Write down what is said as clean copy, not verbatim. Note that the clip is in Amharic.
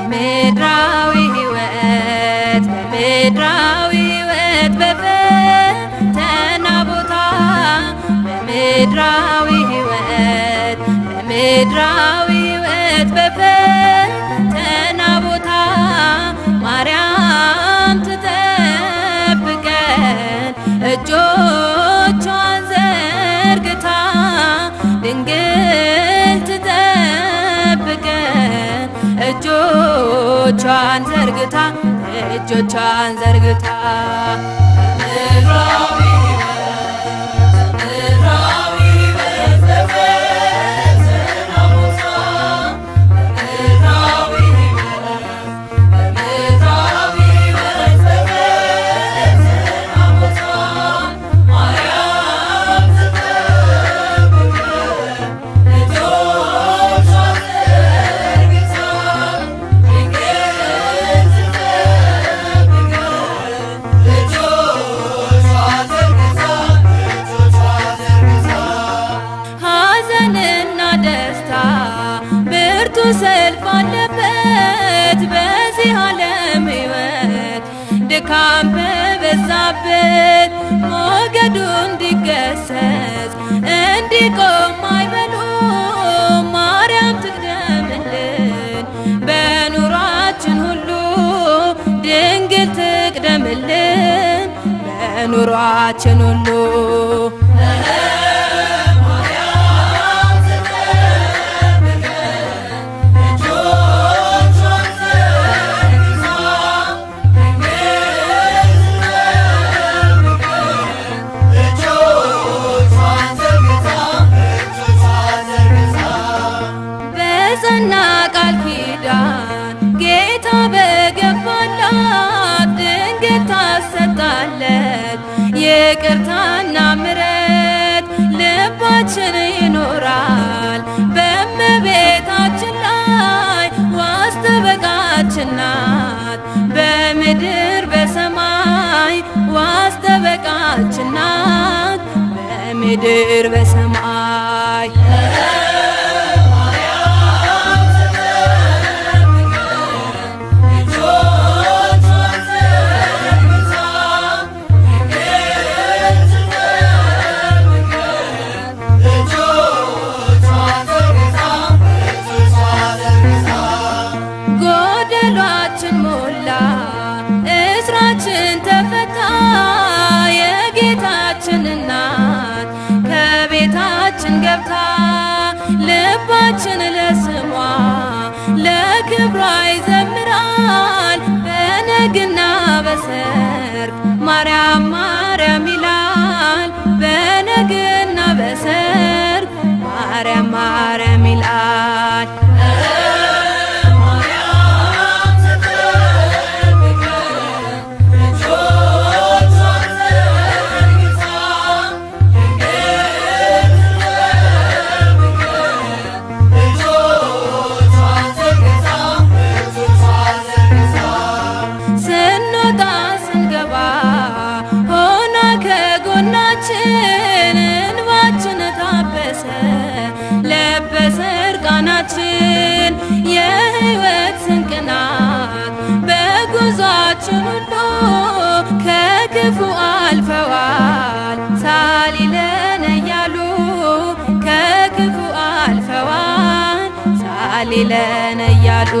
በምድራዊ ሕይወት በፈተና ቦታ በምድራዊ ሕይወት በፈተና ቦታ ማርያም ትጠብቀን እጆቿን ዘርግታ ድንግል ትጠብቀን እጆቿን ዘርግታ ሰልፍ አለበት በዚህ ዓለም ሕይወት ድካም በበዛበት ሞገዱ እንዲገሰጽ እንዲቆም አይበሉ ማርያም ትቅደምልን በኑሯችን ሁሉ ድንግል ትቅደምልን በኑሯችን ሁሉ በጸና ቃል ኪዳን ጌታ በገባላት ድንግል ታሰጣለት ይቅርታና ምሕረት ልባችን ይኖራል በእመቤታችን ላይ ዋስ ጠበቃችን ናት በምድር በሰማይ ዋስ ጠበቃችን ናት በምድር በሰማይ ሞላ እስራችን ተፈታ የጌታችን እናት ከቤታችን ገብታ ልባችን ለስሟ ለክብሯ ይዘምራል በነግና በሰርክ ማርያም ማርያም ይላል በነግና በሰርክ ማርያም ማርያም ይላል እንባችን ታበሰ ለበሰ እርቃናችን የሕይወት ስንቅ ናት በጉዟችን ሁሉ ከክፉ አልፈዋል ሳሊለነ እያሉ ከክፉ አልፈዋል ሳሊለነ እያሉ